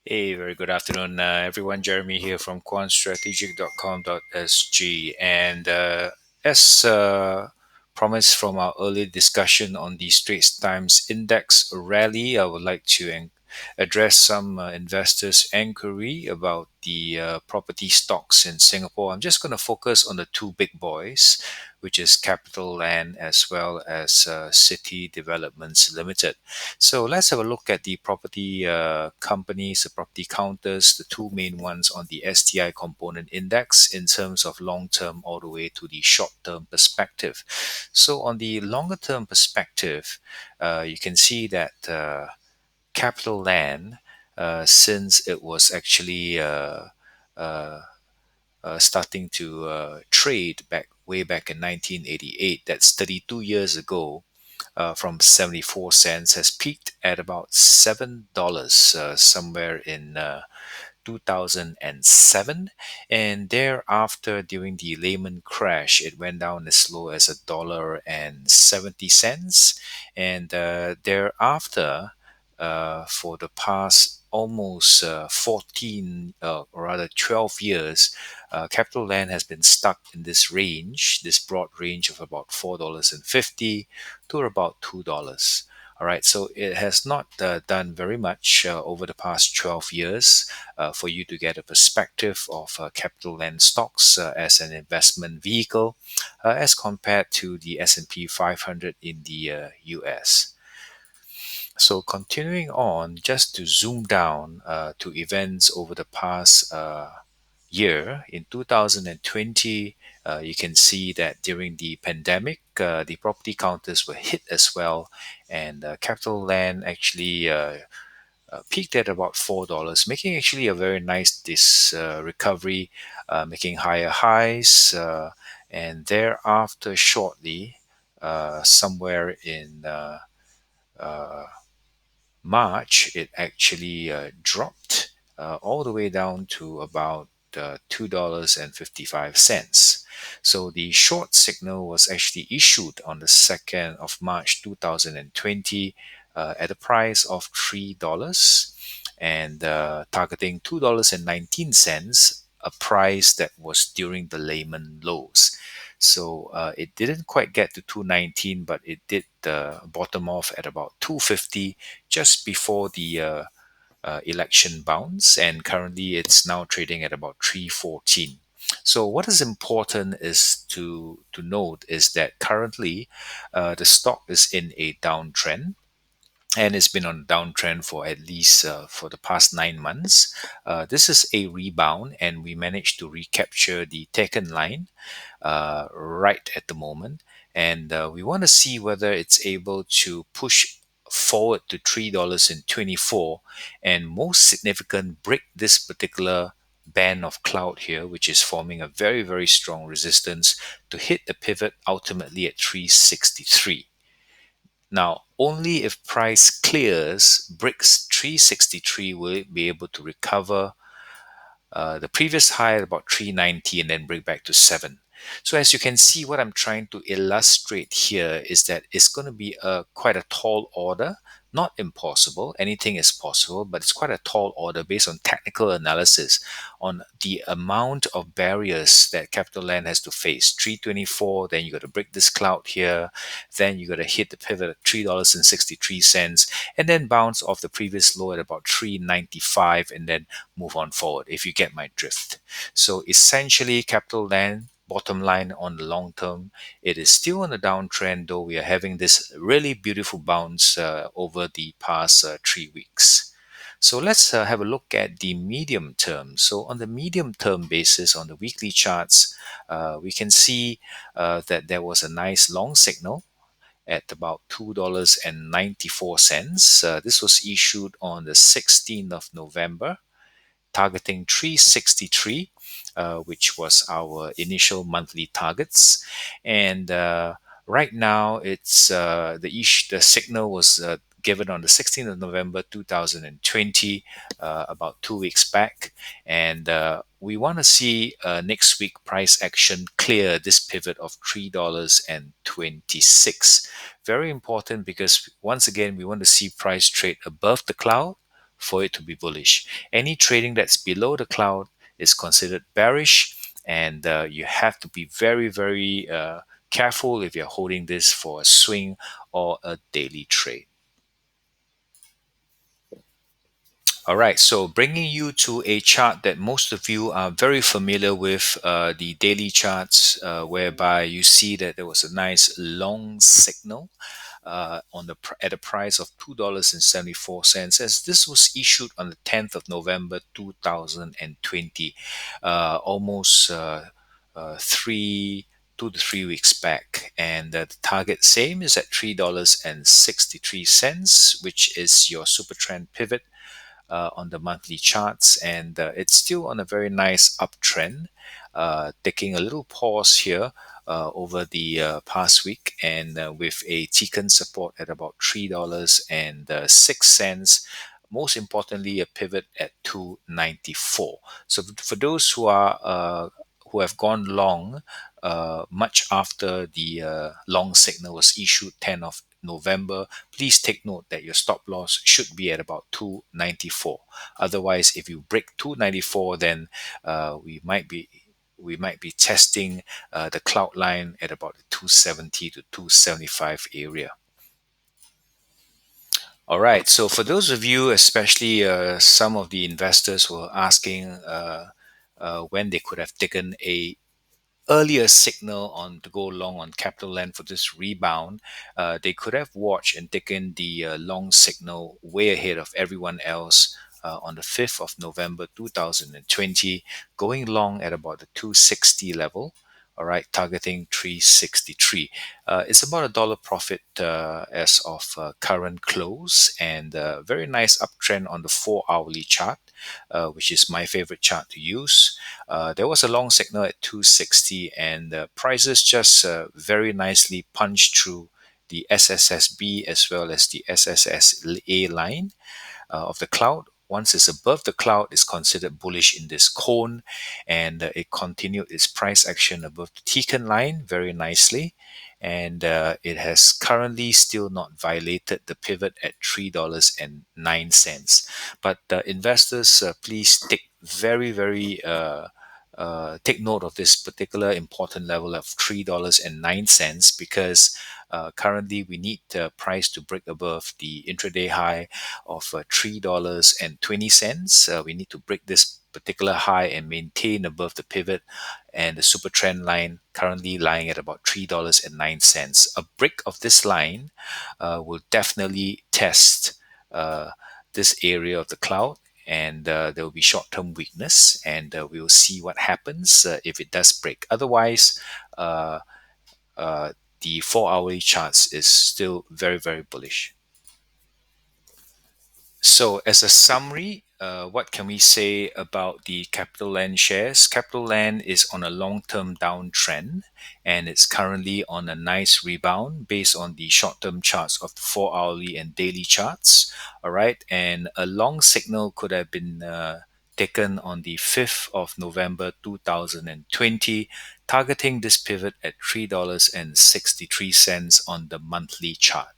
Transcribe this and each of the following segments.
Hey, very good afternoon, everyone. Jeremy here from quantstrategic.com.sg. And as promised from our earlier discussion on the Straits Times Index rally, I would like to address some investors' inquiry about the property stocks in Singapore. I'm just going to focus on the two big boys, which is Capital Land as well as City Developments Limited. So let's have a look at the property companies, the property counters, the two main ones on the STI component index in terms of long term all the way to the short term perspective. So, on the longer term perspective, you can see that Capital Land, since it was actually uh, starting to trade way back in 1988, that's 32 years ago, from 74 cents has peaked at about $7 somewhere in 2007, and thereafter during the Lehman crash it went down as low as $1.70, and thereafter for the past almost 14 or rather 12 years, Capital Land has been stuck in this range, this broad range of about $4.50 to about $2. All right, so it has not done very much over the past 12 years for you to get a perspective of Capital Land stocks as an investment vehicle as compared to the S&P 500 in the US. So continuing on, just to zoom down to events over the past year, in 2020, you can see that during the pandemic, the property counters were hit as well, and Capital Land actually peaked at about $4, making actually a very nice recovery, making higher highs, and thereafter shortly, somewhere in uh, March, it actually dropped all the way down to about $2.55. So the short signal was actually issued on the 2nd of March 2020 at a price of $3 and targeting $2.19, a price that was during the Lehman lows. So it didn't quite get to 219, but it did bottom off at about 250 just before the election bounce, and currently it's now trading at about 314. So what is important is to note is that currently the stock is in a downtrend, and it's been on a downtrend for at least for the past 9 months. This is a rebound, and we managed to recapture the taken line right at the moment. And we want to see whether it's able to push forward to $3.24 and most significant break this particular band of cloud here, which is forming a very, very strong resistance to hit the pivot ultimately at 363. Now, only if price clears, breaks 363, will it be able to recover the previous high at about 390 and then break back to 7. So as you can see, what I'm trying to illustrate here is that it's going to be quite a tall order, not impossible. Anything is possible, but it's quite a tall order based on technical analysis on the amount of barriers that Capital Land has to face. 324, then you got to break this cloud here, then you got to hit the pivot at $3.63, and then bounce off the previous low at about 395, and then move on forward, if you get my drift. So essentially, Capital Land, bottom line on the long term, it is still on a downtrend, though we are having this really beautiful bounce over the past 3 weeks. So let's have a look at the medium term. So on the medium term basis, on the weekly charts, we can see that there was a nice long signal at about $2.94. This was issued on the 16th of November, targeting 363, which was our initial monthly targets. And right now, it's the signal was given on the 16th of November 2020, about 2 weeks back, and we want to see next week price action clear this pivot of $3.26. Very important, because once again we want to see price trade above the cloud for it to be bullish. Any trading that's below the cloud is considered bearish, and you have to be very, very careful if you're holding this for a swing or a daily trade. All right, so bringing you to a chart that most of you are very familiar with, the daily charts, whereby you see that there was a nice long signal at a price of $2.74, as this was issued on the 10th of November 2020, almost 2 to 3 weeks back. And the target same is at $3.63, which is your super trend pivot on the monthly charts, and it's still on a very nice uptrend, taking a little pause here over the past week, and with a Tikan support at about $3.06. Most importantly, a pivot at 294. So for those who have gone long, much after the long signal was issued 10th of November, please take note that your stop loss should be at about 294. Otherwise, if you break 294, then we might be testing the cloud line at about the 270 to 275 area. All right. So for those of you, especially some of the investors who are asking when they could have taken a earlier signal on to go long on Capital Land for this rebound, they could have watched and taken the long signal way ahead of everyone else on the 5th of November 2020, going long at about the 260 level. All right, targeting 363. It's about $1 profit as of current close, and very nice uptrend on the 4 hourly chart, which is my favorite chart to use. There was a long signal at 260, and prices just very nicely punched through the SSSB as well as the SSSA line of the cloud. Once it's above the cloud, it's considered bullish in this cone, and it continued its price action above the Tikan line very nicely. And it has currently still not violated the pivot at $3.09. But investors, please take very, very take note of this particular important level of $3.09, because currently we need the price to break above the intraday high of $3.20. We need to break this particular high and maintain above the pivot and the super trend line, currently lying at about $3.09. A break of this line will definitely test this area of the cloud, and there will be short-term weakness, and we will see what happens if it does break. Otherwise, uh, uh, the 4 hourly charts is still very, very bullish. So, as a summary, what can we say about the Capital Land shares? Capital Land is on a long term downtrend, and it's currently on a nice rebound based on the short term charts of the 4 hourly and daily charts. All right. And a long signal could have been taken on the 5th of November 2020, targeting this pivot at $3.63 on the monthly chart.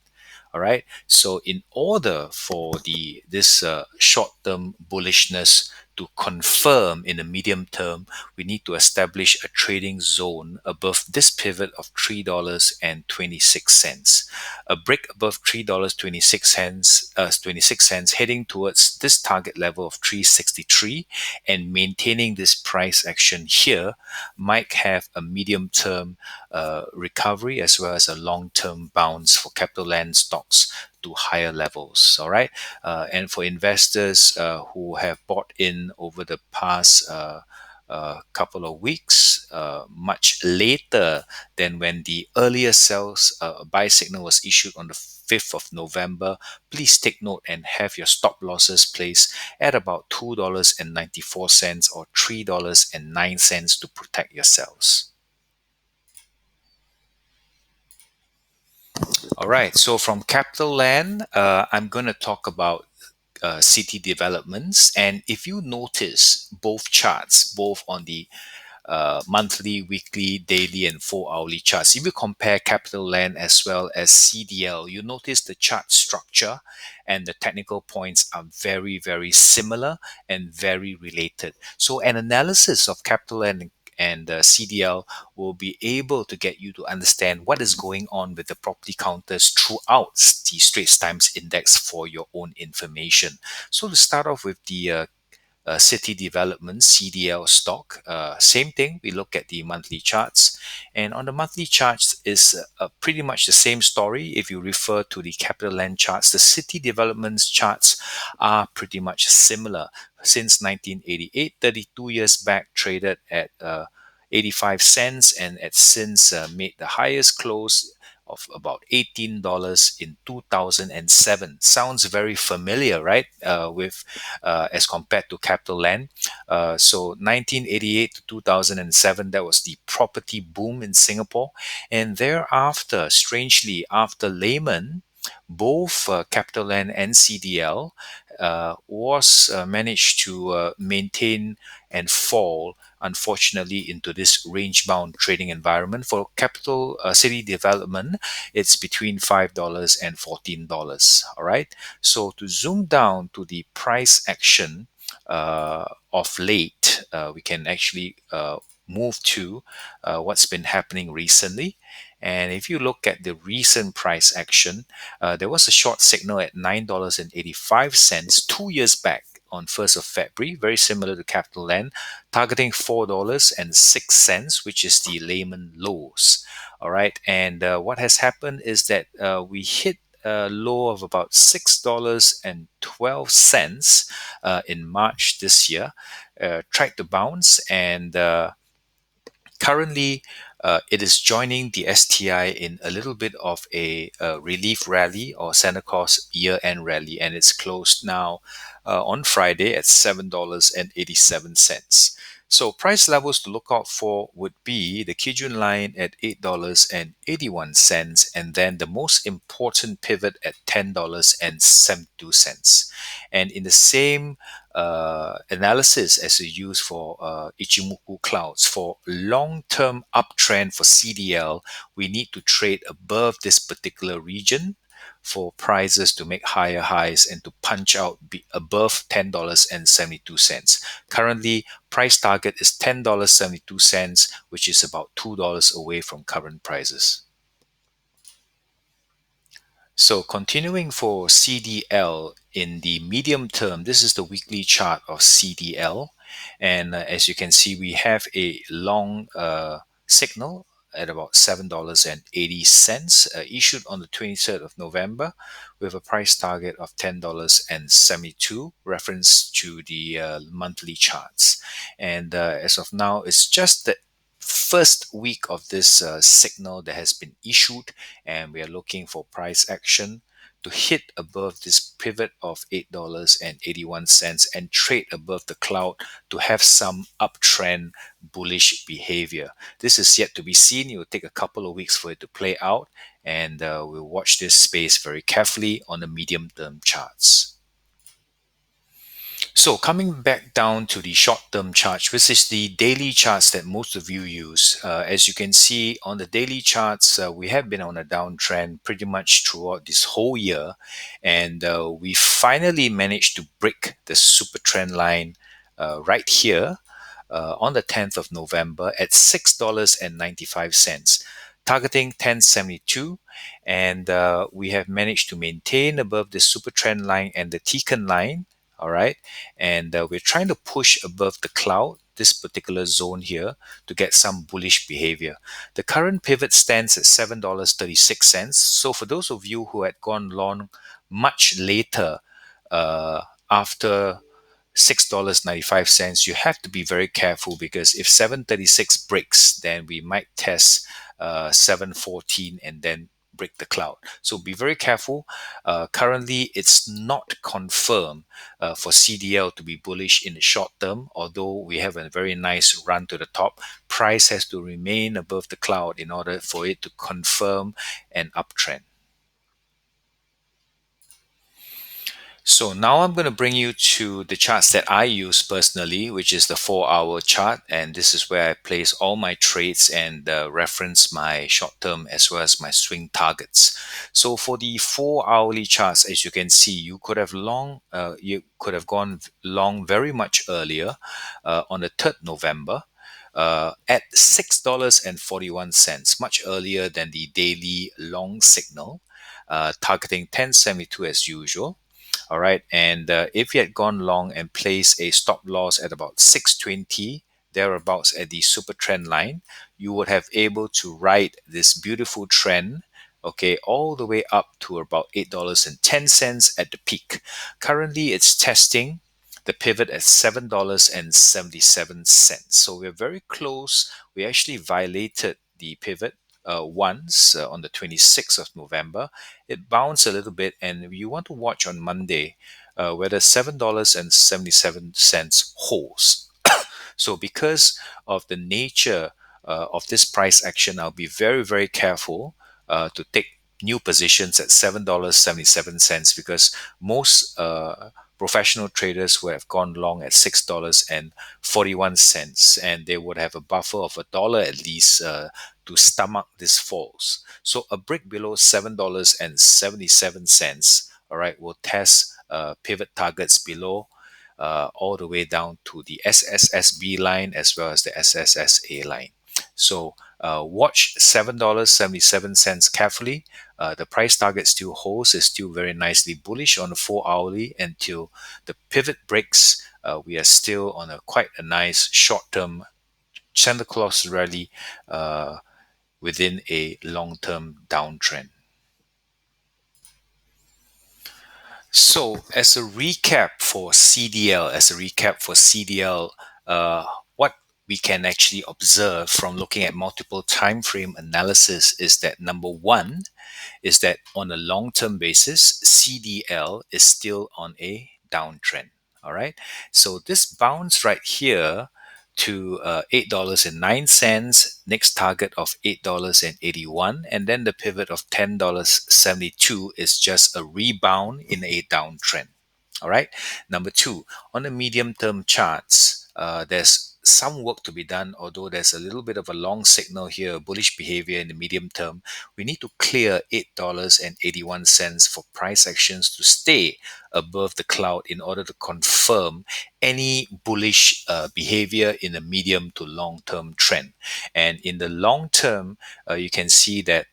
All right. So in order for the this short-term bullishness to confirm in the medium term, we need to establish a trading zone above this pivot of $3.26. A break above $3.26, heading towards this target level of 363, and maintaining this price action here might have a medium-term recovery as well as a long-term bounce for Capital Land stocks to higher levels. All right, and for investors who have bought in over the past couple of weeks, much later than when the earlier sales buy signal was issued on the 5th of November, please take note and have your stop losses placed at about $2.94 or $3.09 to protect yourselves. All right. So from Capital Land, I'm going to talk about city developments. And if you notice both charts, both on the monthly, weekly, daily, and 4 hourly charts. If you compare Capital Land as well as CDL, you notice the chart structure and the technical points are very, very similar and very related. So, an analysis of Capital Land and CDL will be able to get you to understand what is going on with the property counters throughout the Straits Times Index for your own information. So, to start off with the city development CDL stock. Same thing. We look at the monthly charts, and on the monthly charts is pretty much the same story. If you refer to the Capital Land charts, the city developments charts are pretty much similar. Since 1988, 32 years back, traded at 85 cents, and at since made the highest close of about $18 in 2007. Sounds very familiar, right? With as compared to Capital Land. So 1988 to 2007, that was the property boom in Singapore. And thereafter, strangely, after Lehman, both Capital Land and CDL was managed to maintain and fall, unfortunately, into this range bound trading environment. For capital city development, it's between $5 and $14. All right. So to zoom down to the price action of late, we can actually move to what's been happening recently. And if you look at the recent price action, there was a short signal at $9.85 2 years back on 1st of February, very similar to Capital Land, targeting $4.06, which is the Lehman lows. All right. And what has happened is that we hit a low of about $6.12 in March this year, tried to bounce, and currently, it is joining the STI in a little bit of a relief rally or Santa Claus year-end rally, and it's closed now on Friday at $7.87. So, price levels to look out for would be the Kijun line at $8.81, and then the most important pivot at $10.72. And in the same analysis as we use for Ichimoku clouds. For long-term uptrend for CDL, we need to trade above this particular region for prices to make higher highs and to punch out be above $10.72. Currently, price target is $10.72, which is about $2 away from current prices. So continuing for CDL in the medium term, this is the weekly chart of CDL. And as you can see, we have a long signal at about $7.80, issued on the 23rd of November with a price target of $10.72, reference to the monthly charts. And as of now, it's just the first week of this signal that has been issued, and we are looking for price action to hit above this pivot of $8.81 and trade above the cloud to have some uptrend bullish behavior. This is yet to be seen. It will take a couple of weeks for it to play out, and we'll watch this space very carefully on the medium term charts. So coming back down to the short-term charts, which is the daily charts that most of you use. As you can see on the daily charts, we have been on a downtrend pretty much throughout this whole year, and we finally managed to break the super trend line right here on the 10th of November at $6.95, targeting 1072, and we have managed to maintain above the super trend line and the Tekken line. All right, and we're trying to push above the cloud, this particular zone here, to get some bullish behavior. The current pivot stands at $7.36. So for those of you who had gone long much later, after $6.95, you have to be very careful, because if 736 breaks, then we might test 714 and then break the cloud. So be very careful. Currently, it's not confirmed for CDL to be bullish in the short term, although we have a very nice run to the top. Price has to remain above the cloud in order for it to confirm an uptrend. So now I'm going to bring you to the charts that I use personally, which is the 4 hour chart. And this is where I place all my trades and reference my short term as well as my swing targets. So for the 4 hourly charts, as you can see, you could have gone long very much earlier on the 3rd November. At $6.41, much earlier than the daily long signal, targeting 1072 as usual. All right. And if you had gone long and placed a stop loss at about 620, thereabouts at the super trend line, you would have able to ride this beautiful trend, okay, all the way up to about $8.10 at the peak. Currently, it's testing the pivot at $7.77. So we're very close. We actually violated the pivot once on the 26th of November. It bounced a little bit, and you want to watch on Monday whether $7.77 holds. So, because of the nature of this price action, I'll be very, very careful to take new positions at $7.77 because most professional traders would have gone long at $6.41 and they would have a buffer of $1 at least to stomach these falls. So, a break below $7.77, all right, will test pivot targets below all the way down to the SSSB line as well as the SSSA line. So watch $7.77 carefully. The price target still holds, is still very nicely bullish on the 4 hourly until the pivot breaks. We are still on a quite a nice short-term Santa Claus rally within a long-term downtrend. So, as a recap for CDL, what we can actually observe from looking at multiple time frame analysis is that number one is that on a long-term basis, CDL is still on a downtrend. All right. So this bounce right here to $8.09, next target of $8.81, and then the pivot of $10.72 is just a rebound in a downtrend. All right. Number two, on the medium term charts, there's some work to be done, although there's a little bit of a long signal here, bullish behavior in the medium term. We need to clear $8.81 for price actions to stay above the cloud in order to confirm any bullish behavior in the medium to long term trend. And in the long term, you can see that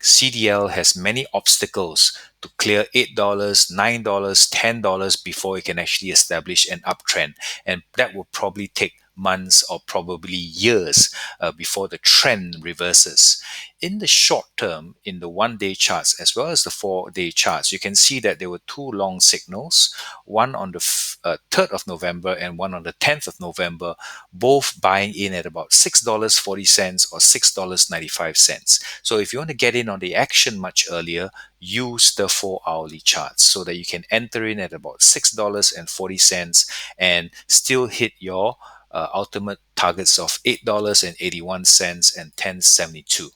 CDL has many obstacles to clear $8, $9, $10 before it can actually establish an uptrend. And that will probably take months or probably years before the trend reverses. In the short term, in the 1 day charts as well as the 4 day charts, you can see that there were two long signals, one on the 3rd of November and one on the 10th of November, both buying in at about $6.40 or $6.95. So if you want to get in on the action much earlier, use the 4 hourly charts so that you can enter in at about $6.40 and still hit your ultimate targets of $8.81 and 1072.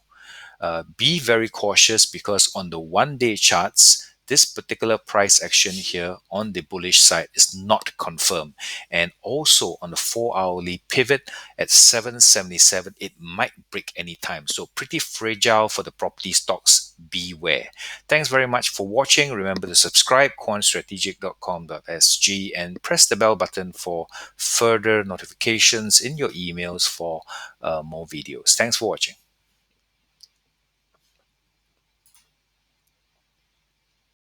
Be very cautious because on the 1 day charts, this particular price action here on the bullish side is not confirmed. And also on the 4 hourly pivot at 777, it might break anytime. So pretty fragile for the property stocks. Beware. Thanks very much for watching. Remember to subscribe, quantstrategic.com.sg, and press the bell button for further notifications in your emails for more videos. Thanks for watching.